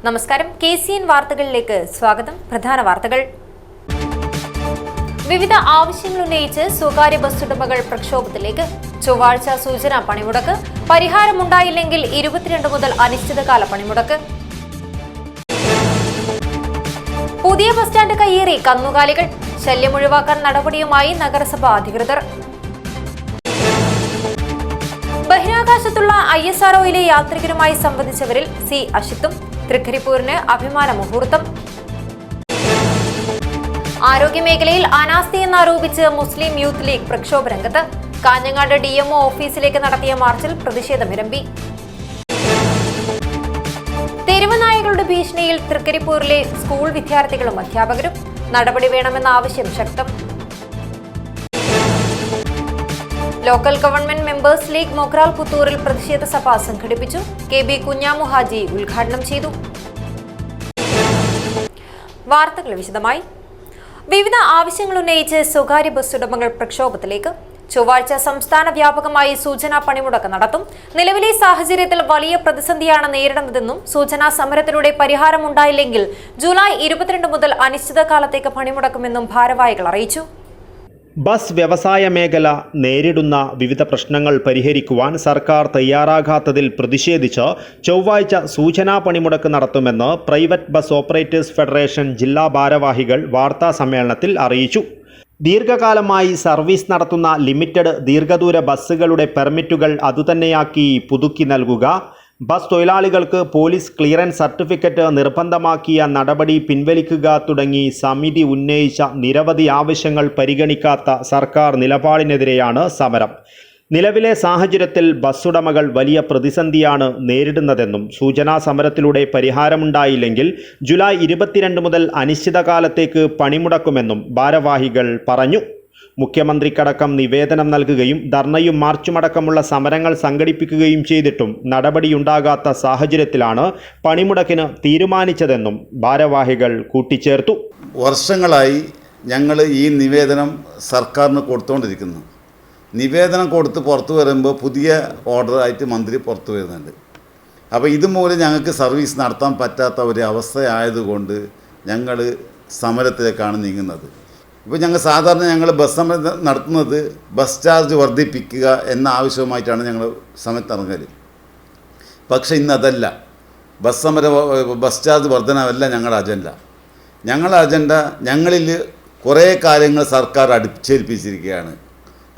നമസ്കാരം, KCN വാർത്തകളിലേക്ക് സ്വാഗതം. പ്രധാന വാർത്തകൾ. വിവിധ ആവശ്യങ്ങൾ ഉന്നയിച്ച് സ്വകാര്യ ബസ് ഉടമകൾ പ്രക്ഷോഭത്തിലേക്ക്. ചൊവ്വാഴ്ച സൂചനാ പണിമുടക്ക്. പരിഹാരമുണ്ടായില്ലെങ്കിൽ 22 മുതൽ അനിശ്ചിതകാല പണിമുടക്ക്. പുതിയ ബസ് സ്റ്റാൻഡ് കയ്യേറി കന്നുകാലികൾ. ശല്യം ഒഴിവാക്കാൻ നടപടിയുമായി നഗരസഭാ അധികൃതർ. ബഹിരാകാശത്തുള്ള ISROയിലെ യാത്രികരുമായി സംബന്ധിച്ചവരിൽ C. അഷിത്തും. തൃക്കരിപ്പൂരിന് അഭിമാന മുഹൂർത്തം. ആരോഗ്യമേഖലയിൽ അനാസ്ഥയെന്നാരോപിച്ച് മുസ്ലിം യൂത്ത് ലീഗ് പ്രക്ഷോഭരംഗത്ത്. കാഞ്ഞങ്ങാട് DMO ഓഫീസിലേക്ക് നടത്തിയ മാർച്ചിൽ പ്രതിഷേധമിരമ്പി. തെരുവ് നായകളുടെ ഭീഷണിയിൽ തൃക്കരിപ്പൂരിലെ സ്കൂൾ വിദ്യാർത്ഥികളും അധ്യാപകരും. നടപടി വേണമെന്ന ആവശ്യം ശക്തം. Local government members league Mogral പുത്തൂരിൽ പ്രതിഷേധ സഭ സംഘടിപ്പിച്ചു. KB കുഞ്ഞാമു ഹാജി ഉദ്ഘാടനം ചെയ്തു. വാർത്തകൾ വിശദമായി. വിവിധ ആവശ്യങ്ങൾ ഉന്നയിച്ച് സ്വകാര്യ ബസ് ഉടമകൾ പ്രക്ഷോഭത്തിലേക്ക്. ചൊവ്വാഴ്ച സംസ്ഥാന വ്യാപകമായി സൂചനാ പണിമുടക്ക് നടത്തും. നിലവിലെ സാഹചര്യത്തിൽ വലിയ പ്രതിസന്ധിയാണ് നേരിടുന്നതെന്നും സൂചനാ സമരത്തിലൂടെ പരിഹാരമുണ്ടായില്ലെങ്കിൽ ജൂലൈ 22 മുതൽ അനിശ്ചിതകാലത്തേക്ക് പണിമുടക്കുമെന്നും ഭാരവാഹികൾ അറിയിച്ചു. ബസ് വ്യവസായ മേഖല നേരിടുന്ന വിവിധ പ്രശ്നങ്ങൾ പരിഹരിക്കുവാൻ സർക്കാർ തയ്യാറാകാത്തതിൽ പ്രതിഷേധിച്ച് ചൊവ്വാഴ്ച സൂചനാ പണിമുടക്ക് നടത്തുമെന്ന് പ്രൈവറ്റ് ബസ് ഓപ്പറേറ്റേഴ്സ് ഫെഡറേഷൻ ജില്ലാ ഭാരവാഹികൾ വാർത്താ സമ്മേളനത്തിൽ അറിയിച്ചു. ദീർഘകാലമായി സർവീസ് നടത്തുന്ന ലിമിറ്റഡ് ദീർഘദൂര ബസ്സുകളുടെ പെർമിറ്റുകൾ അതുതന്നെയാക്കി പുതുക്കി നൽകുക, ബസ് തൊഴിലാളികൾക്ക് പോലീസ് ക്ലിയറൻസ് സർട്ടിഫിക്കറ്റ് നിർബന്ധമാക്കിയ നടപടി പിൻവലിക്കുക തുടങ്ങി സമിതി ഉന്നയിച്ച നിരവധി ആവശ്യങ്ങൾ പരിഗണിക്കാത്ത സർക്കാർ നിലപാടിനെതിരെയാണ് സമരം. നിലവിലെ സാഹചര്യത്തിൽ ബസ്സുടമകൾ വലിയ പ്രതിസന്ധിയാണ് നേരിടുന്നതെന്നും സൂചനാ സമരത്തിലൂടെ പരിഹാരമുണ്ടായില്ലെങ്കിൽ ജൂലൈ 22 മുതൽ അനിശ്ചിതകാലത്തേക്ക് പണിമുടക്കുമെന്നും ഭാരവാഹികൾ പറഞ്ഞു. മുഖ്യമന്ത്രിക്കടക്കം നിവേദനം നൽകുകയും ധർണയും മാർച്ചുമടക്കമുള്ള സമരങ്ങൾ സംഘടിപ്പിക്കുകയും ചെയ്തിട്ടും നടപടിയുണ്ടാകാത്ത സാഹചര്യത്തിലാണ് പണിമുടക്കിന് തീരുമാനിച്ചതെന്നും ഭാരവാഹികൾ കൂട്ടിച്ചേർത്തു. വർഷങ്ങളായി ഞങ്ങൾ ഈ നിവേദനം സർക്കാരിന് കൊടുത്തുകൊണ്ടിരിക്കുന്നു. നിവേദനം കൊടുത്ത് പുറത്തു വരുമ്പോൾ പുതിയ ഓർഡറായിട്ട് മന്ത്രി പുറത്തു വരുന്നുണ്ട്. അപ്പോൾ ഇതുമൂലം ഞങ്ങൾക്ക് സർവീസ് നടത്താൻ പറ്റാത്ത ഒരു അവസ്ഥയായതുകൊണ്ട് ഞങ്ങൾ സമരത്തിലേക്കാണ് നീങ്ങുന്നത്. ഇപ്പോൾ ഞങ്ങൾ ബസ് സമരം നടത്തുന്നത് ബസ് ചാർജ് വർദ്ധിപ്പിക്കുക എന്ന ആവശ്യവുമായിട്ടാണ് ഞങ്ങൾ സമയത്തിറങ്ങൽ. പക്ഷേ ഇന്നതല്ല. ബസ് ചാർജ് വർധനവല്ല ഞങ്ങളുടെ അജണ്ട. ഞങ്ങളിൽ കുറേ കാര്യങ്ങൾ സർക്കാർ അടിച്ചേൽപ്പിച്ചിരിക്കുകയാണ്.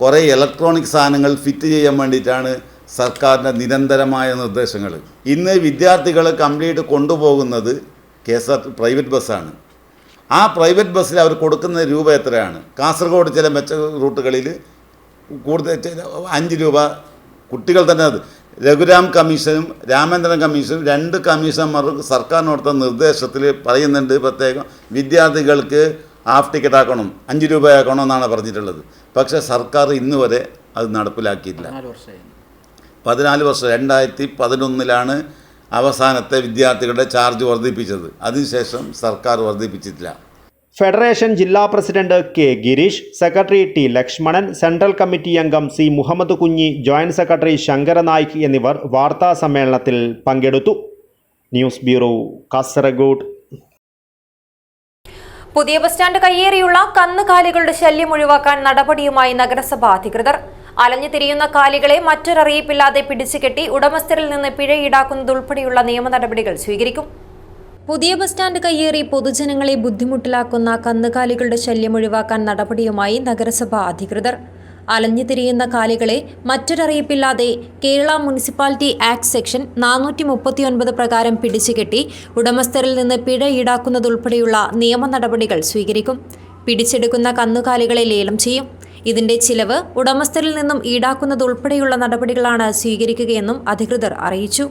കുറേ ഇലക്ട്രോണിക് സാധനങ്ങൾ ഫിറ്റ് ചെയ്യാൻ വേണ്ടിയിട്ടാണ് സർക്കാരിൻ്റെ നിരന്തരമായ നിർദ്ദേശങ്ങൾ. ഇന്ന് വിദ്യാർത്ഥികൾ കംപ്ലീറ്റ് കൊണ്ടുപോകുന്നത് പ്രൈവറ്റ് ബസ്സാണ്. ആ പ്രൈവറ്റ് ബസ്സിൽ അവർ കൊടുക്കുന്ന രൂപ എത്രയാണ്? കാസർഗോഡ് ചില മെച്ച റൂട്ടുകളിൽ കൂടുതൽ 5 രൂപ കുട്ടികൾ തന്നെ. അത് രഘുരാം കമ്മീഷനും രാമേന്ദ്രൻ കമ്മീഷനും 2 കമ്മീഷന്മാർക്ക് സർക്കാരിന് കൊടുത്ത നിർദ്ദേശത്തിൽ പറയുന്നുണ്ട്, പ്രത്യേകം വിദ്യാർത്ഥികൾക്ക് ഹാഫ് ടിക്കറ്റ് ആക്കണം, 5 രൂപയാക്കണം എന്നാണ് പറഞ്ഞിട്ടുള്ളത്. പക്ഷേ സർക്കാർ ഇന്ന് വരെ അത് നടപ്പിലാക്കിയില്ല. 14 വർഷം 2011 അവസാനത്തെ വിദ്യാർത്ഥികളുടെ ചാർജ് വർദ്ധിപ്പിച്ചത്. അതിനുശേഷം സർക്കാർ വർദ്ധിപ്പിച്ചിട്ടില്ല. ഫെഡറേഷൻ ജില്ലാ president K. Girish, secretary T. Lakshmanan, central committee അംഗം C. Muhammad Kunhi, joint secretary ശങ്കരനായിക് എന്നിവർ വാർത്താ സമ്മേളനത്തിൽ പങ്കെടുത്തു. News bureau, Kasaragod. പുതിയ ബസ് സ്റ്റാൻഡ് കയ്യേറിയുള്ള കന്നുകാലികളുടെ ശല്യം ഒഴിവാക്കാൻ നടപടിയുമായി നഗരസഭാ അധികൃതർ. അലഞ്ഞു തിരിയുന്ന കാലികളെ മറ്റൊരറിയിപ്പില്ലാതെ പിടിച്ചുകെട്ടി ഉടമസ്ഥരിൽ നിന്ന് പിഴ ഈടാക്കുന്നതുൾപ്പെടെയുള്ള നിയമ നടപടികൾ സ്വീകരിക്കും. പുതിയ ബസ് സ്റ്റാൻഡ് കയ്യേറി പൊതുജനങ്ങളെ ബുദ്ധിമുട്ടിലാക്കുന്ന കന്നുകാലികളുടെ ശല്യം ഒഴിവാക്കാൻ നടപടിയുമായി നഗരസഭാ അധികൃതർ. അലഞ്ഞു തിരിയുന്ന കാലികളെ മറ്റൊരറിയിപ്പില്ലാതെ കേരള മുനിസിപ്പാലിറ്റി ആക്ട് സെക്ഷൻ 439 പ്രകാരം പിടിച്ചുകെട്ടി ഉടമസ്ഥരിൽ നിന്ന് പിഴ ഈടാക്കുന്നതുൾപ്പെടെയുള്ള നിയമ നടപടികൾ സ്വീകരിക്കും. പിടിച്ചെടുക്കുന്ന കന്നുകാലികളെ ലേലം ചെയ്യും. ഇതിന്റെ ചിലവ് ഉടമസ്ഥരിൽ നിന്നും ഈടാക്കുന്നതുൾപ്പെടെയുള്ള നടപടികളാണ് സ്വീകരിക്കുകയെന്നും അധികൃതർ അറിയിച്ചു.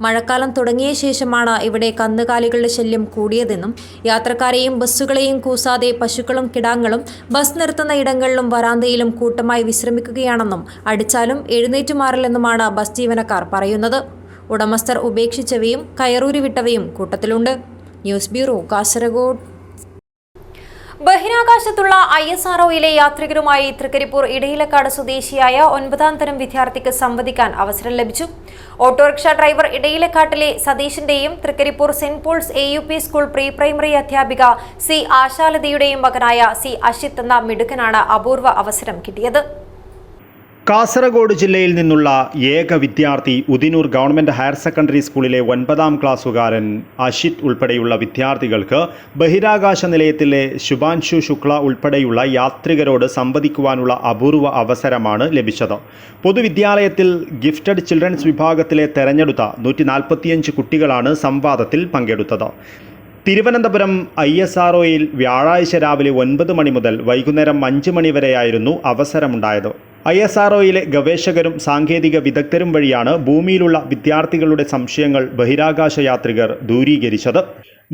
മഴക്കാലം തുടങ്ങിയ ശേഷമാണ് ഇവിടെ കന്നുകാലികളുടെ ശല്യം കൂടിയതെന്നും യാത്രക്കാരെയും ബസ്സുകളെയും കൂസാതെ പശുക്കളും കിടാങ്ങളും ബസ് നിർത്തുന്ന ഇടങ്ങളിലും വരാന്തയിലും കൂട്ടമായി വിശ്രമിക്കുകയാണെന്നും അടിച്ചാലും എഴുന്നേറ്റു മാറില്ലെന്നുമാണ് ബസ് ജീവനക്കാർ പറയുന്നത്. ഉടമസ്ഥർ ഉപേക്ഷിച്ചവയും കയറൂരി വിട്ടവയും കൂട്ടത്തിലുണ്ട്. News bureau, Kasaragod. ബഹിരാകാശത്തുള്ള ISROയിലെ യാത്രികരുമായി തൃക്കരിപ്പൂർ ഇടയിലക്കാട് സ്വദേശിയായ 9ാം തരം വിദ്യാർത്ഥിക്ക് സംവദിക്കാൻ അവസരം ലഭിച്ചു. ഓട്ടോറിക്ഷ ഡ്രൈവർ ഇടയിലക്കാട്ടിലെ സതീഷിന്റെയും Trikaripur saint Paul's AUP school pre primary അധ്യാപിക C ആശാലതയുടെയും മകനായ C അഷിത് എന്ന മിടുക്കനാണ് അപൂർവ അവസരം കിട്ടിയത്. കാസർഗോഡ് ജില്ലയിൽ നിന്നുള്ള ഏക വിദ്യാർത്ഥി ഉദിനൂർ ഗവൺമെൻറ് ഹയർ സെക്കൻഡറി സ്കൂളിലെ 9ാം ക്ലാസ്സുകാരൻ അഷിത് ഉൾപ്പെടെയുള്ള വിദ്യാർത്ഥികൾക്ക് ബഹിരാകാശ നിലയത്തിലെ ശുഭാൻശു ശുക്ല ഉൾപ്പെടെയുള്ള യാത്രികരോട് സംവദിക്കുവാനുള്ള അപൂർവ അവസരമാണ് ലഭിച്ചത്. പൊതുവിദ്യാലയത്തിൽ ഗിഫ്റ്റഡ് ചിൽഡ്രൻസ് വിഭാഗത്തിലെ തെരഞ്ഞെടുത്ത 145 കുട്ടികളാണ് സംവാദത്തിൽ പങ്കെടുത്തത്. തിരുവനന്തപുരം ISROയിൽ വ്യാഴാഴ്ച രാവിലെ 9 മണി മുതൽ വൈകുന്നേരം 5 മണി വരെയായിരുന്നു അവസരമുണ്ടായത്. ISROയിലെ ഗവേഷകരും സാങ്കേതിക വിദഗ്ധരും വഴിയാണ് ഭൂമിയിലുള്ള വിദ്യാർത്ഥികളുടെ സംശയങ്ങൾ ബഹിരാകാശ യാത്രികർ ദൂരീകരിച്ചത്.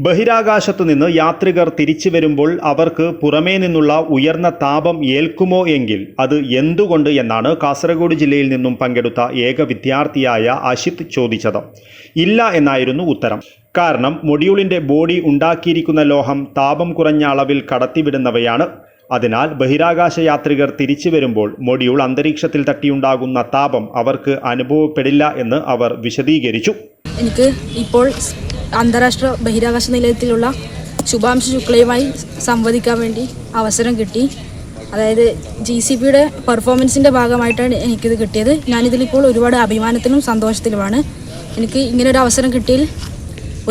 ബഹിരാകാശത്തു നിന്ന് യാത്രികർ തിരിച്ചു വരുമ്പോൾ അവർക്ക് പുറമേ നിന്നുള്ള ഉയർന്ന താപം ഏൽക്കുമോ എങ്കിൽ അത് എന്തുകൊണ്ട് എന്നാണ് കാസർഗോഡ് ജില്ലയിൽ നിന്നും പങ്കെടുത്ത ഏക വിദ്യാർത്ഥിയായ അഷിത് ചോദിച്ചത്. ഇല്ല എന്നായിരുന്നു ഉത്തരം. കാരണം മൊഡ്യൂളിൻ്റെ ബോഡി ഉണ്ടാക്കിയിരിക്കുന്ന ലോഹം താപം കുറഞ്ഞ അളവിൽ കടത്തിവിടുന്നവയാണ്. അതിനാൽ ബഹിരാകാശ യാത്രികർ തിരിച്ചു വരുമ്പോൾ മൊഡ്യൂൾ അന്തരീക്ഷത്തിൽ തട്ടിയുണ്ടാകുന്ന താപം അവർക്ക് അനുഭവപ്പെടില്ല എന്ന് അവർ വിശദീകരിച്ചു. എനിക്ക് ഇപ്പോൾ അന്താരാഷ്ട്ര ബഹിരാകാശ നിലയത്തിലുള്ള ശുഭാംശു ശുക്ലയുമായി സംവദിക്കാൻ വേണ്ടി അവസരം കിട്ടി. അതായത് GCPയുടെ പെർഫോമൻസിൻ്റെ ഭാഗമായിട്ടാണ് എനിക്കിത് കിട്ടിയത്. ഞാനിതിലിപ്പോൾ ഒരുപാട് അഭിമാനത്തിലും സന്തോഷത്തിലുമാണ്. എനിക്ക് ഇങ്ങനൊരു അവസരം കിട്ടിയതിൽ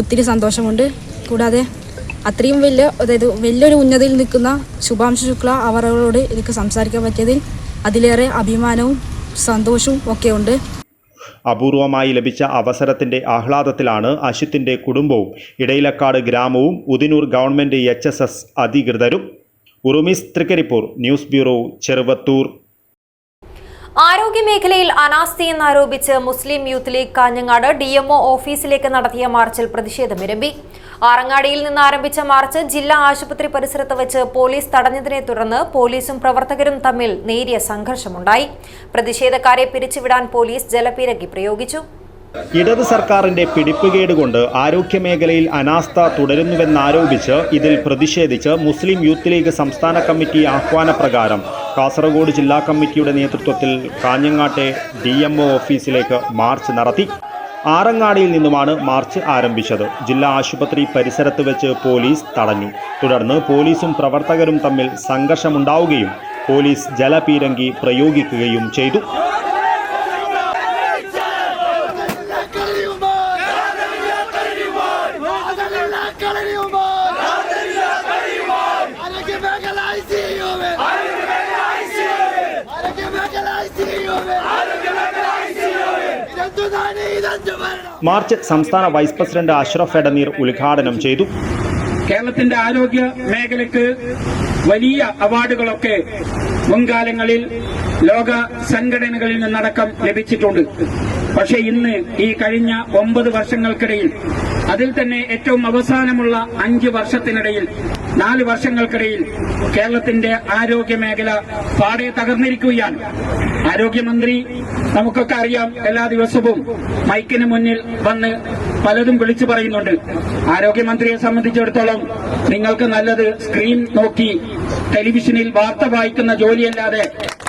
ഒത്തിരി സന്തോഷമുണ്ട്. കൂടാതെ അത്രയും വലിയൊരു ഉന്നതിയിൽ നിൽക്കുന്ന ശുഭാംശു ശുക്ല അവരോട് എനിക്ക് സംസാരിക്കാൻ പറ്റിയതിൽ അതിലേറെ അഭിമാനവും സന്തോഷവും ഒക്കെ ഉണ്ട്. അപൂർവമായി ലഭിച്ച അവസരത്തിൻ്റെ ആഹ്ലാദത്തിലാണ് അഷിത്തിൻ്റെ കുടുംബവും ഇടയിലക്കാട് ഗ്രാമവും ഉദിനൂർ ഗവൺമെൻറ് HSS അധികൃതരും. ഉറുമിസ്, തൃക്കരിപ്പൂർ ന്യൂസ് ബ്യൂറോ, ചെറുവത്തൂർ. ആരോഗ്യമേഖലയിൽ അനാസ്ഥയെന്നാരോപിച്ച് മുസ്ലിം യൂത്ത് ലീഗ് കാഞ്ഞങ്ങാട് DMO ഓഫീസിലേക്ക് നടത്തിയ മാർച്ചിൽ പ്രതിഷേധമിരമ്പി. ആറങ്ങാടിയിൽ നിന്ന് ആരംഭിച്ച മാർച്ച് ജില്ലാ ആശുപത്രി പരിസരത്ത് വെച്ച് പോലീസ് തടഞ്ഞതിനെ തുടർന്ന് പോലീസും പ്രവർത്തകരും തമ്മിൽ നേരിയ സംഘർഷമുണ്ടായി. പ്രതിഷേധക്കാരെ പിരിച്ചുവിടാൻ പോലീസ് ജലപീരങ്കി പ്രയോഗിച്ചു. ഇടത് സർക്കാരിന്റെ പിടിപ്പുകേട് കൊണ്ട് ആരോഗ്യമേഖലയിൽ അനാസ്ഥ തുടരുന്നുവെന്നാരോപിച്ച് ഇതിൽ പ്രതിഷേധിച്ച് മുസ്ലിം യൂത്ത് ലീഗ് സംസ്ഥാന കമ്മിറ്റി ആഹ്വാനപ്രകാരം കാസർഗോഡ് ജില്ലാ കമ്മിറ്റിയുടെ നേതൃത്വത്തിൽ കാഞ്ഞങ്ങാട്ടെ DMO ഓഫീസിലേക്ക് മാർച്ച് നടത്തി. ആറങ്ങാടിയിൽ നിന്നുമാണ് മാർച്ച് ആരംഭിച്ചത്. ജില്ലാ ആശുപത്രി പരിസരത്ത് വെച്ച് പോലീസ് തടഞ്ഞു. തുടർന്ന് പോലീസും പ്രവർത്തകരും തമ്മിൽ സംഘർഷമുണ്ടാവുകയും പോലീസ് ജലപീരങ്കി പ്രയോഗിക്കുകയും ചെയ്തു. മാർച്ച് സംസ്ഥാന വൈസ് പ്രസിഡന്റ് അഷ്റഫ് എടനീർ ഉദ്ഘാടനം ചെയ്തു. കേരളത്തിന്റെ ആരോഗ്യ മേഖലയ്ക്ക് വലിയ അവാർഡുകളൊക്കെ മുൻകാലങ്ങളിൽ ലോക സംഘടനകളിൽ നിന്നടക്കം ലഭിച്ചിട്ടുണ്ട്. പക്ഷേ ഇന്ന് ഈ കഴിഞ്ഞ 9 വർഷങ്ങൾക്കിടയിൽ, അതിൽ തന്നെ ഏറ്റവും അവസാനമുള്ള 5 വർഷത്തിനിടയിൽ, 4 വർഷങ്ങൾക്കിടയിൽ കേരളത്തിന്റെ ആരോഗ്യ മേഖല പാടെ തകർന്നിരിക്കുകയാണ്. ആരോഗ്യമന്ത്രി, നമുക്കൊക്കെ അറിയാം, എല്ലാ ദിവസവും മൈക്കിന് മുന്നിൽ വന്ന് പലതും വിളിച്ചു പറയുന്നുണ്ട്. ആരോഗ്യമന്ത്രിയെ സംബന്ധിച്ചിടത്തോളം നിങ്ങൾക്ക് നല്ലത് സ്ക്രീൻ നോക്കി ടെലിവിഷനിൽ വാർത്ത വായിക്കുന്ന ജോലിയല്ലാതെ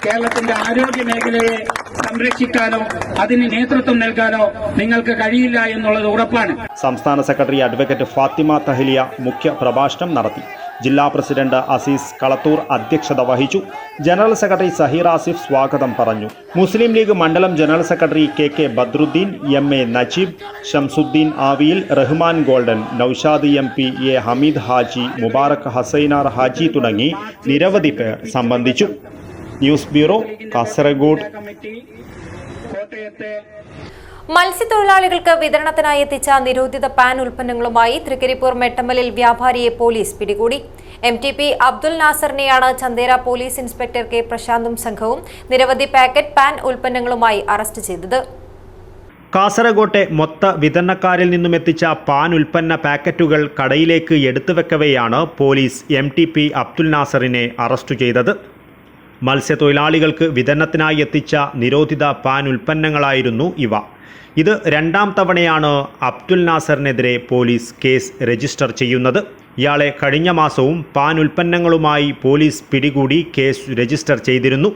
കേരളത്തിന്റെ ആരോഗ്യ മേഖലയെ സംരക്ഷിക്കാനോ അതിന് നേതൃത്വം നൽകാനോ നിങ്ങൾക്ക് കഴിയില്ല എന്നുള്ളത് ഉറപ്പാണ്. സംസ്ഥാന സെക്രട്ടറി അഡ്വക്കേറ്റ് ഫാത്തിമ തഹ്ലിയ മുഖ്യ പ്രഭാഷണം നടത്തി. ജില്ലാ പ്രസിഡന്റ് അസീസ് കളത്തൂർ അധ്യക്ഷത വഹിച്ചു. ജനറൽ സെക്രട്ടറി സഹീർ ആസിഫ് സ്വാഗതം പറഞ്ഞു. മുസ്ലിം ലീഗ് മണ്ഡലം general secretary KK Badruddin, MA Najeeb, Shamsuddin Aviyil, Rahman golden, Noushad MP, A Hameed Haji, Mubarak Hasainar Haji തുടങ്ങി നിരവധി പേർ സംബന്ധിച്ചു. News bureau, Kasaragod. മത്സ്യത്തൊഴിലാളികൾക്ക് വിതരണത്തിനായി എത്തിച്ച നിരോധിത പാൻ ഉൽപ്പന്നങ്ങളുമായി തൃക്കരിപ്പൂർ മെട്ടമ്മലിൽ വ്യാപാരിയെ പോലീസ് പിടികൂടി. MTP അബ്ദുൽ നാസറിനെയാണ് ചന്തേര പോലീസ് ഇൻസ്പെക്ടർ K പ്രശാന്തും സംഘവും നിരവധി പാക്കറ്റ് പാൻ ഉൽപ്പന്നങ്ങളുമായി അറസ്റ്റ് ചെയ്തത്. കാസർഗോട്ടെ മൊത്ത വിതരണക്കാരിൽ നിന്നും എത്തിച്ച പാൻ ഉൽപ്പന്ന പാക്കറ്റുകൾ കടയിലേക്ക് എടുത്തുവെക്കവെയാണ് പോലീസ് MTP അബ്ദുൽ നാസറിനെ അറസ്റ്റ് ചെയ്തത്. മത്സ്യത്തൊഴിലാളികൾക്ക് വിതരണത്തിനായി എത്തിച്ച നിരോധിത പാൻ ഉൽപ്പന്നങ്ങളായിരുന്നു ഇവ. ഇത് 2ാം തവണയാണ് അബ്ദുൽ നാസറിനെതിരെ പോലീസ് കേസ് രജിസ്റ്റർ ചെയ്യുന്നത്. ഇയാളെ കഴിഞ്ഞ മാസവും പാൻ ഉൽപ്പന്നങ്ങളുമായി പോലീസ് പിടികൂടി കേസ് രജിസ്റ്റർ ചെയ്തിരുന്നു.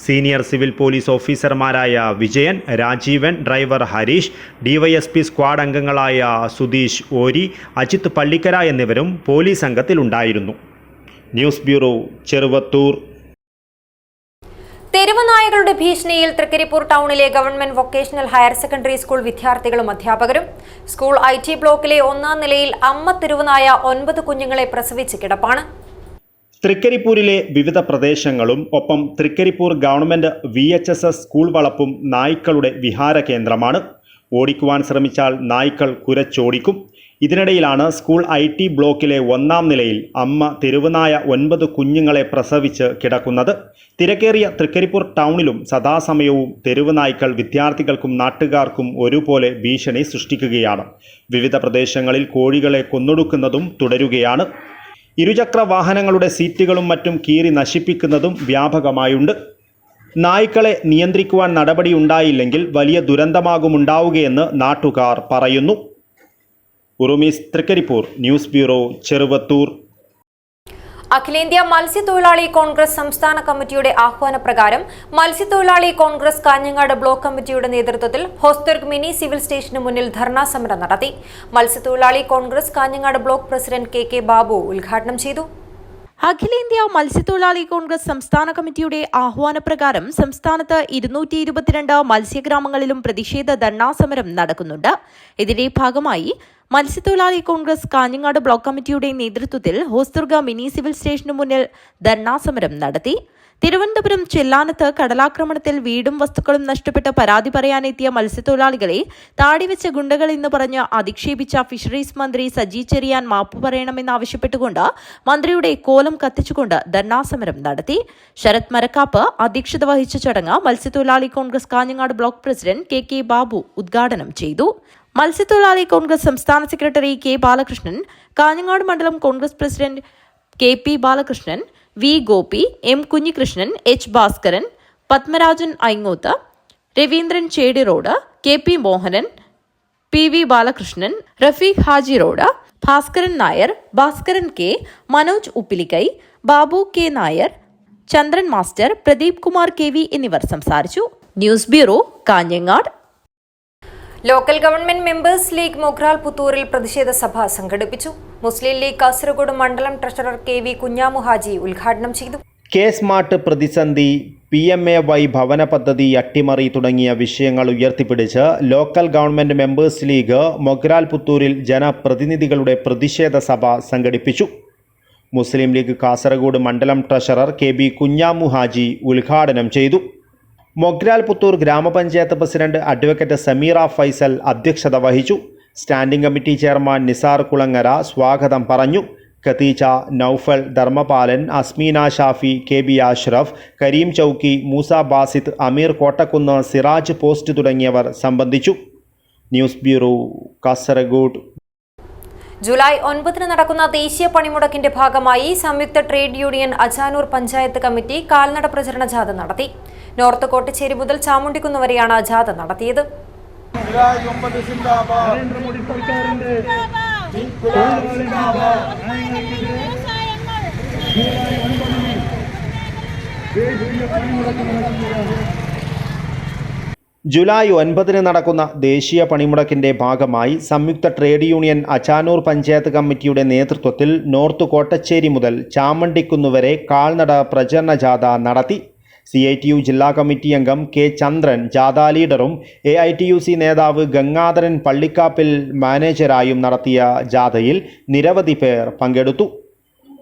സീനിയർ സിവിൽ പോലീസ് ഓഫീസർമാരായ Vijayan, Rajeevan, driver Harish, DySP squad അംഗങ്ങളായ സുധീഷ് ഓരി, അജിത് പള്ളിക്കര എന്നിവരും പോലീസ് സംഘത്തിലുണ്ടായിരുന്നു. News bureau, Cheruvathur. തെരുവ് നായകളുടെ ഭീഷണിയിൽ തൃക്കരിപ്പൂർ ടൗണിലെ government vocational higher secondary school വിദ്യാർത്ഥികളും അധ്യാപകരും. സ്കൂൾ IT ബ്ലോക്കിലെ 1-ാം നിലയിൽ അമ്മ തെരുവുനായ 9 കുഞ്ഞുങ്ങളെ പ്രസവിച്ച് കിടപ്പാണ്. തൃക്കരിപ്പൂരിലെ വിവിധ പ്രദേശങ്ങളും ഒപ്പം തൃക്കരിപ്പൂർ ഗവൺമെന്റ് VHSS സ്കൂൾ വളപ്പും നായ്ക്കളുടെ വിഹാര കേന്ദ്രമാണ്. ഓടിക്കുവാൻ ശ്രമിച്ചാൽ നായ്ക്കൾ കുരച്ചോടിക്കും. ഇതിനിടയിലാണ് സ്കൂൾ IT ബ്ലോക്കിലെ 1-ാം നിലയിൽ അമ്മ തെരുവുനായ 9 കുഞ്ഞുങ്ങളെ പ്രസവിച്ച് കിടക്കുന്നത്. തിരക്കേറിയ തൃക്കരിപ്പൂർ ടൗണിലും സദാസമയവും തെരുവ് നായ്ക്കൾ വിദ്യാർത്ഥികൾക്കും നാട്ടുകാർക്കും ഒരുപോലെ ഭീഷണി സൃഷ്ടിക്കുകയാണ്. വിവിധ പ്രദേശങ്ങളിൽ കോഴികളെ കൊന്നൊടുക്കുന്നതും തുടരുകയാണ്. ഇരുചക്ര വാഹനങ്ങളുടെ സീറ്റുകളും മറ്റും കീറി നശിപ്പിക്കുന്നതും വ്യാപകമായുണ്ട്. നായ്ക്കളെ നിയന്ത്രിക്കുവാൻ നടപടിയുണ്ടായില്ലെങ്കിൽ വലിയ ദുരന്തമാകുമുണ്ടാവുകയെന്ന് നാട്ടുകാർ പറയുന്നു. ഉറുമീസ്, തൃക്കരിപ്പൂർ. News bureau, Cheruvathur. അഖിലേന്ത്യാ മത്സ്യത്തൊഴിലാളി കോൺഗ്രസ് സംസ്ഥാന കമ്മിറ്റിയുടെ ആഹ്വാനപ്രകാരം മത്സ്യത്തൊഴിലാളി കോൺഗ്രസ് കാഞ്ഞങ്ങാട് ബ്ലോക്ക് കമ്മിറ്റിയുടെ നേതൃത്വത്തിൽ ഹോസ്ദുർഗ് മിനി സിവിൽ സ്റ്റേഷന് മുന്നിൽ ധർണാ സമരം നടത്തി. മത്സ്യത്തൊഴിലാളി Congress Kanhangad block president KK Babu ഉദ്ഘാടനം ചെയ്തു. അഖിലേന്ത്യാ മത്സ്യത്തൊഴിലാളി കോൺഗ്രസ് സംസ്ഥാന കമ്മിറ്റിയുടെ ആഹ്വാനപ്രകാരം സംസ്ഥാനത്ത് 222 മത്സ്യഗ്രാമങ്ങളിലും പ്രതിഷേധ ധർണാ സമരം നടക്കുന്നുണ്ട്. ഇതിന്റെ ഭാഗമായി മത്സ്യത്തൊഴിലാളി കോൺഗ്രസ് കാഞ്ഞങ്ങാട് ബ്ലോക്ക് കമ്മിറ്റിയുടെ നേതൃത്വത്തിൽ ഹോസ്ദുർഗ് മിനി സിവിൽ സ്റ്റേഷനു മുന്നിൽ ധർണാ സമരം നടത്തി. തിരുവനന്തപുരം ചെല്ലാനത്ത് കടലാക്രമണത്തിൽ വീടും വസ്തുക്കളും നഷ്ടപ്പെട്ട് പരാതി പറയാനെത്തിയ മത്സ്യത്തൊഴിലാളികളെ താടിവെച്ച ഗുണ്ടകൾ എന്ന് പറഞ്ഞ് അധിക്ഷേപിച്ച ഫിഷറീസ് മന്ത്രി സജി ചെറിയാൻ മാപ്പ് പറയണമെന്നാവശ്യപ്പെട്ടുകൊണ്ട് മന്ത്രിയുടെ കോലം കത്തിച്ചുകൊണ്ട് ധർണാസമരം നടത്തി. ശരത് മരക്കാപ്പ് അധ്യക്ഷത വഹിച്ച ചടങ്ങ് മത്സ്യത്തൊഴിലാളി Congress Kanhangad block president KK Babu ഉദ്ഘാടനം ചെയ്തു. മത്സ്യത്തൊഴിലാളി കോൺഗ്രസ് സംസ്ഥാന സെക്രട്ടറി K ബാലകൃഷ്ണൻ, കാഞ്ഞങ്ങാട് മണ്ഡലം Congress president KP Balakrishnan, V Gopi, M Kunhikrishnan, H Bhaskaran, Padmarajan Aingoth, Raveendran Chedi road, KP Mohanan, PV Balakrishnan, Rafeeq Haji road, Bhaskaran Nair, Bhaskaran K, Manoj Uppilikkai, Babu K Nair, Chandran master, Pradeep Kumar KV എന്നിവർ സംസാരിച്ചു. News bureau, Kanhangad. Local government members league Mogral പുത്തൂരിൽ പ്രതിഷേധ സഭ സംഘടിപ്പിച്ചു. മുസ്ലിം ലീഗ് കാസർഗോഡ് മണ്ഡലം ട്രഷറർ KV കുഞ്ഞാമു ഹാജി ഉദ്ഘാടനം ചെയ്തു. സ്മാർട്ട് പ്രതിസന്ധി, PMAY ഭവന പദ്ധതി അട്ടിമറി തുടങ്ങിയ വിഷയങ്ങൾ ഉയർത്തിപ്പിടിച്ച് local government members league Mogral പുത്തൂരിൽ ജനപ്രതിനിധികളുടെ പ്രതിഷേധ സഭ സംഘടിപ്പിച്ചു. മുസ്ലിം ലീഗ് കാസർഗോഡ് മണ്ഡലം ട്രഷറർ KB കുഞ്ഞാമു ഹാജി ഉദ്ഘാടനം ചെയ്തു. മൊഗ്രാൽ പുത്തൂർ ഗ്രാമപഞ്ചായത്ത് പ്രസിഡന്റ് അഡ്വക്കേറ്റ് സമീറ ഫൈസൽ അധ്യക്ഷത വഹിച്ചു. Standing committee chairman Nisar Kulangara സ്വാഗതം പറഞ്ഞു. ഖദീജ, നൌഫൽ, ധർമ്മപാലൻ, അസ്മീന ഷാഫി, KB അഷ്റഫ്, കരീം ചൌക്കി, മൂസ ബാസിത്ത്, അമീർ കോട്ടക്കുന്ന്, സിറാജ് പോസ്റ്റ് തുടങ്ങിയവർ സംബന്ധിച്ചു. News bureau, Kasaragod. ജൂലൈ 9 നടക്കുന്ന ദേശീയ പണിമുടക്കിന്റെ ഭാഗമായി സംയുക്ത trade union Ajanur panchayat committee കാൽനട പ്രചരണ ജാഥ നടത്തി. നോർത്ത് കോട്ടച്ചേരി മുതൽ ചാമുണ്ടിക്കുന്ന് വരെയാണ് ജാഥ നടത്തിയത്. ജൂലൈ 9 നടക്കുന്ന ദേശീയ പണിമുടക്കിന്റെ ഭാഗമായി സംയുക്ത ട്രേഡ് യൂണിയൻ അജാനൂർ പഞ്ചായത്ത് കമ്മിറ്റിയുടെ നേതൃത്വത്തിൽ നോർത്ത് കോട്ടച്ചേരി മുതൽ ചാമണ്ടിക്കുന്ന് വരെ കാൽനട പ്രചരണ ജാഥ നടത്തി. CITU ജില്ലാ കമ്മിറ്റി അംഗം K ചന്ദ്രൻ ജാഥ ലീഡറും AITUC നേതാവ് ഗംഗാധരൻ പള്ളിക്കാപ്പിൽ മാനേജരായും നടത്തിയ ജാഥയിൽ നിരവധി പേർ പങ്കെടുത്തു.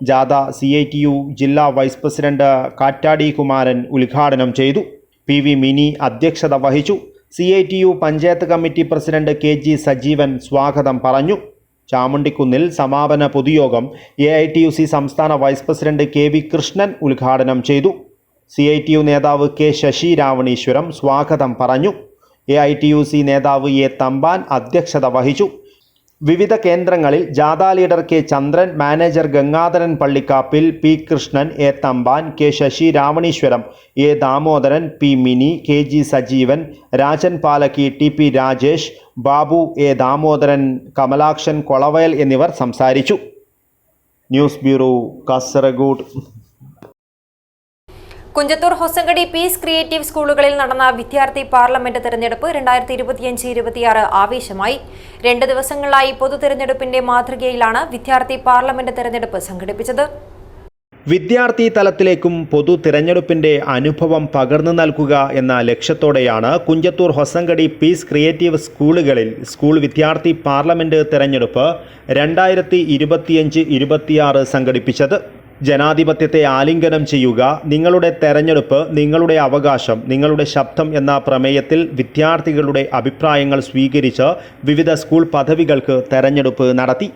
ജാഥ CITU ജില്ലാ വൈസ് പ്രസിഡന്റ് കാറ്റാടി കുമാരൻ ഉദ്ഘാടനം ചെയ്തു. PV മിനി അധ്യക്ഷത വഹിച്ചു. CITU panchayat committee president KG Sajeevan സ്വാഗതം പറഞ്ഞു. ചാമുണ്ടിക്കുന്നിൽ സമാപന പൊതുയോഗം AITUC സംസ്ഥാന വൈസ് പ്രസിഡന്റ് KV കൃഷ്ണൻ ഉദ്ഘാടനം ചെയ്തു. CITU നേതാവ് K ശശി രാവണീശ്വരം സ്വാഗതം പറഞ്ഞു. AITUC നേതാവ് A തമ്പാൻ അധ്യക്ഷത വഹിച്ചു. വിവിധ കേന്ദ്രങ്ങളിൽ ജാഥ leader K Chandran, manager Gangadharan Pallikkappil, P Krishnan, A Thampan, K Sasi Ravaneeswaram, A Damodaran, P Mini, KG Sajeevan, Rajan Palakki, TP Rajesh, Babu, A Damodaran, Kamalakshan Kolavayal എന്നിവർ സംസാരിച്ചു. News bureau, Kasaragod. Kunjathur Hosangadi peace creative സ്കൂളുകളിൽ നടന്ന വിദ്യാർത്ഥി പാർലമെന്റ് തെരഞ്ഞെടുപ്പ് 2025-26 ആവേശമായി. 2 ദിവസങ്ങളിലായി പൊതു തെരഞ്ഞെടുപ്പിന്റെ മാതൃകയിലാണ് വിദ്യാർത്ഥി പാർലമെന്റ് തെരഞ്ഞെടുപ്പ് സംഘടിപ്പിച്ചത്. വിദ്യാർത്ഥി തലത്തിലേക്കും പൊതു തിരഞ്ഞെടുപ്പിന്റെ അനുഭവം പകർന്നു നൽകുക എന്ന ലക്ഷ്യത്തോടെയാണ് കുഞ്ചത്തൂർ ഹൊസങ്കടി പീസ് ക്രിയേറ്റീവ് സ്കൂളുകളിൽ സ്കൂൾ വിദ്യാർത്ഥി പാർലമെന്റ് തെരഞ്ഞെടുപ്പ് 2025-26 സംഘടിപ്പിച്ചത്. ജനാധിപത്യത്തെ ആലിംഗനം ചെയ്യുക, നിങ്ങളുടെ തെരഞ്ഞെടുപ്പ്, നിങ്ങളുടെ അവകാശം, നിങ്ങളുടെ ശബ്ദം എന്ന പ്രമേയത്തിൽ വിദ്യാർത്ഥികളുടെ അഭിപ്രായങ്ങൾ സ്വീകരിച്ച് വിവിധ സ്കൂൾ പദവികൾക്ക് തെരഞ്ഞെടുപ്പ് നടത്തി.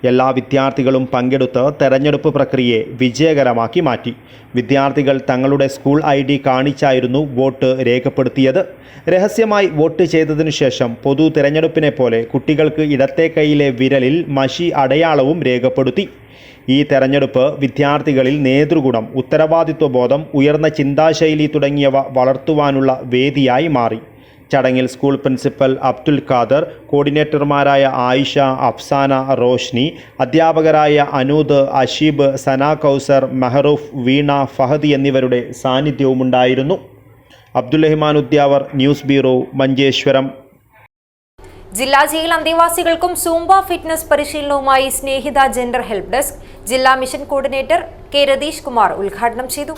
എല്ലാ വിദ്യാർത്ഥികളും പങ്കെടുത്ത് തെരഞ്ഞെടുപ്പ് പ്രക്രിയയെ വിജയകരമാക്കി മാറ്റി. വിദ്യാർത്ഥികൾ തങ്ങളുടെ സ്കൂൾ ID കാണിച്ചായിരുന്നു വോട്ട് രേഖപ്പെടുത്തിയത്. രഹസ്യമായി വോട്ട് ചെയ്തതിനു ശേഷം പൊതു തിരഞ്ഞെടുപ്പിനെ പോലെ കുട്ടികൾക്ക് ഇടത്തെ കൈയിലെ വിരലിൽ മഷി അടയാളവും രേഖപ്പെടുത്തി. ഈ തെരഞ്ഞെടുപ്പ് വിദ്യാർത്ഥികളിൽ നേതൃഗുണം, ഉത്തരവാദിത്വബോധം, ഉയർന്ന ചിന്താശൈലി തുടങ്ങിയവ വളർത്തുവാനുള്ള വേദിയായി മാറി. ചടങ്ങിൽ സ്കൂൾ പ്രിൻസിപ്പൽ അബ്ദുൽ ഖാദർ, കോർഡിനേറ്റർമാരായ ആയിഷ, അഫ്സാന, റോഷ്നി, അധ്യാപകരായ അനൂദ്, അഷീബ്, സന കൗസർ, മെഹറൂഫ്, വീണ, ഫഹദ് എന്നിവരുടെ സാന്നിധ്യവുമുണ്ടായിരുന്നു. Abdul Udyavar, news bureau, Manjeshwaram. ജില്ലാ ജയിൽ അന്തേവാസികൾക്കും സൂംബ ഫിറ്റ്നസ് പരിശീലനവുമായി സ്നേഹിത ജെൻഡർ ഹെൽപ്പ് ഡെസ്ക് ജില്ലാ mission coordinator K Ratheesh Kumar ഉദ്ഘാടനം ചെയ്തു.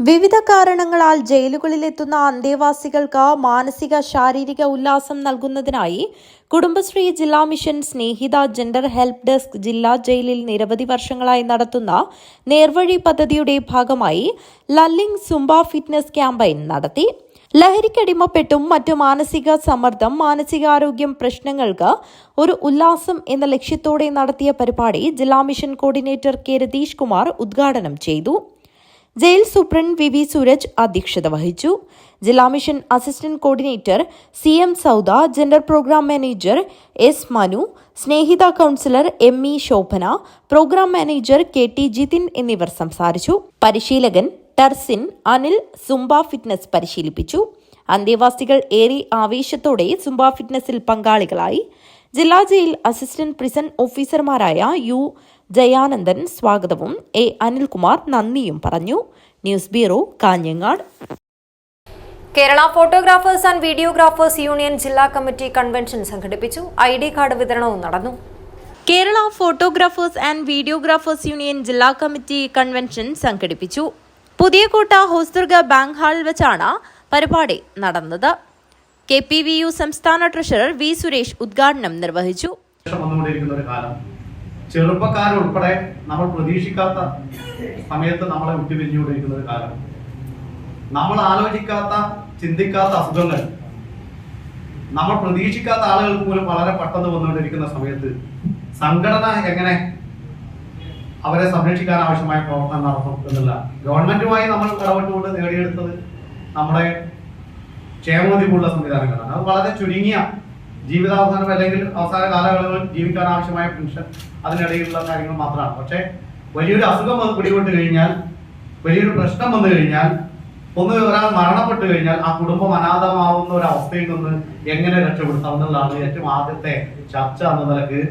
വിവിധ കാരണങ്ങളാൽ ജയിലുകളിലെത്തുന്ന അന്തേവാസികൾക്ക് മാനസിക ശാരീരിക ഉല്ലാസം നൽകുന്നതിനായി കുടുംബശ്രീ ജില്ലാ മിഷൻ സ്നേഹിത ജെൻഡർ ഹെൽപ്പ് ഡെസ്ക് ജില്ലാ ജയിലിൽ നിരവധി വർഷങ്ങളായി നടത്തുന്ന നേർവഴി പദ്ധതിയുടെ ഭാഗമായി ലല്ലിംഗ് സുംബ ഫിറ്റ്നസ് ക്യാമ്പയിൻ നടത്തി. ലഹരിക്കടിമപ്പെട്ടും മറ്റു മാനസിക സമ്മർദ്ദം, മാനസികാരോഗ്യം പ്രശ്നങ്ങൾക്ക് ഒരു ഉല്ലാസം എന്ന ലക്ഷ്യത്തോടെ നടത്തിയ പരിപാടി ജില്ലാ mission coordinator K Ratheesh Kumar ഉദ്ഘാടനം ചെയ്തു. ജയിൽ സൂപ്രണ്ട് വി സൂരജ് അധ്യക്ഷത വഹിച്ചു. ജില്ലാ mission assistant coordinator CM Sauda, gender programme manager S Manu, Snehitha counsellor ME Shobhana, programme manager KT Jithin എന്നിവർ സംസാരിച്ചു. പരിശീലകൻ ടർസിൻ അനിൽ സുംബ ഫിറ്റ്നസ് പരിശീലിപ്പിച്ചു. അന്തേവാസികൾ ഏറെ ആവേശത്തോടെ സുംബ ഫിറ്റ്നസിൽ പങ്കാളികളായി. ജില്ലാ ജയിൽ അസിസ്റ്റന്റ് പ്രിസൺ ഓഫീസർമാരായ U ജയാനന്ദൻ സ്വാഗതവും A അനിൽകുമാർ നന്ദിയും പറഞ്ഞു. News bureau, Kanhangad. Kerala photographers and videographers union ജില്ലാ കമ്മിറ്റി കൺവെൻഷൻ സംഘടിപ്പിച്ചു. ID കാർഡ് വിതരണവും നടന്നു. Kerala photographers and videographers union ജില്ലാ കമ്മിറ്റി കൺവെൻഷൻ സംഘടിപ്പിച്ചു. പുതിയകോട്ട ഹോസ്ദുർഗ ബാങ്ക് ഹാളിൽ വെച്ചാണ് പരിപാടി നടന്നത്. KPVU സംസ്ഥാന ട്രഷറർ V സുരേഷ് ഉദ്ഘാടനം നിർവഹിച്ചു. ചെറുപ്പക്കാരുൾപ്പെടെ നമ്മൾ പ്രതീക്ഷിക്കാത്ത സമയത്ത് നമ്മളെ വിട്ടുപിരിഞ്ഞുകൊണ്ടിരിക്കുന്ന ഒരു കാലം, നമ്മൾ ആലോചിക്കാത്ത, ചിന്തിക്കാത്ത അസുഖങ്ങൾ നമ്മൾ പ്രതീക്ഷിക്കാത്ത ആളുകൾക്ക് പോലും വളരെ പെട്ടെന്ന് വന്നുകൊണ്ടിരിക്കുന്ന സമയത്ത് സംഘടന എങ്ങനെ അവരെ സംരക്ഷിക്കാൻ ആവശ്യമായ പ്രവർത്തനം നടത്തും എന്നുള്ള ഗവൺമെന്റുമായി നമ്മൾ ഇടപെട്ടുകൊണ്ട് നേടിയെടുത്തത് നമ്മുടെ ക്ഷേമനിധിയുള്ള സംവിധാനങ്ങളാണ്. അത് വളരെ ചുരുങ്ങിയ ജീവിതാവസാനം അല്ലെങ്കിൽ അവസാന കാലയളവിൽ ജീവിക്കാൻ ആവശ്യമായ പെൻഷൻ, അതിനിടയിലുള്ള കാര്യങ്ങൾ മാത്രമാണ്. പക്ഷേ വലിയൊരു അസുഖം വന്ന് പിടിപെട്ട് കഴിഞ്ഞാൽ, വലിയൊരു പ്രശ്നം വന്നു കഴിഞ്ഞാൽ, ഒന്ന് ഒരാൾ മരണപ്പെട്ടു കഴിഞ്ഞാൽ ആ കുടുംബം അനാഥമാവുന്ന ഒരു അവസ്ഥയിൽ നിന്ന് എങ്ങനെ രക്ഷപ്പെടുത്താം എന്നുള്ളതാണ് ഏറ്റവും ആദ്യത്തെ ചർച്ച എന്ന നിലക്ക്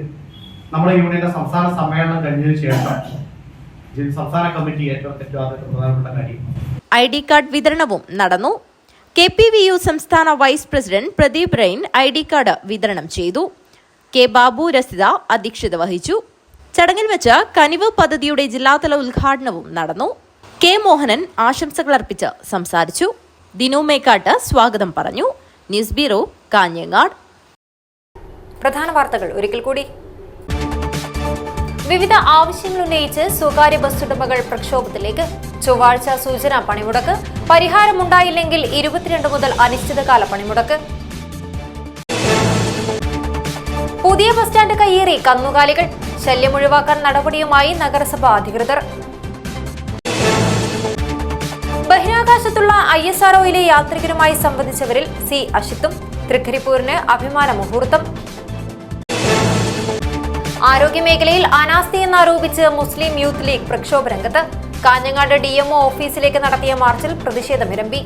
നമ്മുടെ യൂണിയന്റെ സംസ്ഥാന സമ്മേളനം കഴിഞ്ഞതിന് ശേഷം സംസ്ഥാന കമ്മിറ്റി ഏറ്റവും പ്രധാനപ്പെട്ട കാര്യം ID കാർഡ് വിതരണവും നടന്നു. KPVU സംസ്ഥാന വൈസ് പ്രസിഡന്റ് പ്രദീപ് റെയിൻ ID കാർഡ് വിതരണം ചെയ്തു. K ബാബു രസിത അധ്യക്ഷത വഹിച്ചു. ചടങ്ങിൽ വെച്ച് കനിവ് പദ്ധതിയുടെ ജില്ലാതല ഉദ്ഘാടനവും നടന്നു. K മോഹനൻ ആശംസകൾ അർപ്പിച്ച് സംസാരിച്ചു. ദിനു മേക്കാട്ട് സ്വാഗതം പറഞ്ഞു. News bureau, Kanhangad. പ്രധാന വാർത്തകൾ ഒരിക്കൽ കൂടി. വിവിധ ആവശ്യങ്ങൾ ഉന്നയിച്ച് സ്വകാര്യ ബസ് ഉടമകൾ പ്രക്ഷോഭത്തിലേക്ക്. ചൊവ്വാഴ്ച സൂചനാ പണിമുടക്ക്. പരിഹാരമുണ്ടായില്ലെങ്കിൽ 22 മുതൽ അനിശ്ചിതകാല പണിമുടക്ക്. പുതിയ ബസ് സ്റ്റാൻഡ് കയ്യേറി കന്നുകാലികൾ. ശല്യം ഒഴിവാക്കാൻ നടപടിയുമായി നഗരസഭ അധികൃതർ. ബഹിരാകാശത്തുള്ള ISROയിലെ യാത്രികരുമായി സംവദിച്ചവരിൽ C അഷിത്തും. തൃക്കരിപ്പൂരിന് അഭിമാന മുഹൂർത്തം. ആരോഗ്യമേഖലയിൽ അനാസ്ഥയെന്നാരോപിച്ച് മുസ്ലിം യൂത്ത് ലീഗ് പ്രക്ഷോഭ രംഗത്ത്. കാഞ്ഞങ്ങാട് DMO ഓഫീസിലേക്ക് നടത്തിയ മാർച്ചിൽ പ്രതിഷേധമിരമ്പി.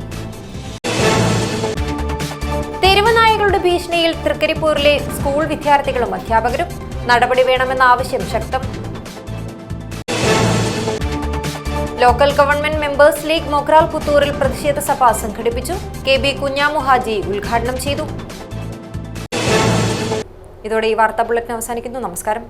തെരുവ് നായകളുടെ ഭീഷണിയിൽ തൃക്കരിപ്പൂരിലെ സ്കൂൾ വിദ്യാർത്ഥികളും അധ്യാപകരും. നടപടി വേണമെന്ന ആവശ്യം ശക്തം. Local government members league Mogral പുത്തൂരിൽ പ്രതിഷേധ സഭ സംഘടിപ്പിച്ചു. KB കുഞ്ഞാമു ഹാജി ഉദ്ഘാടനം ചെയ്തു. ഇതോടെ ഈ വാർത്താ ബുള്ളറ്റിൻ അവസാനിക്കുന്നു. നമസ്കാരം.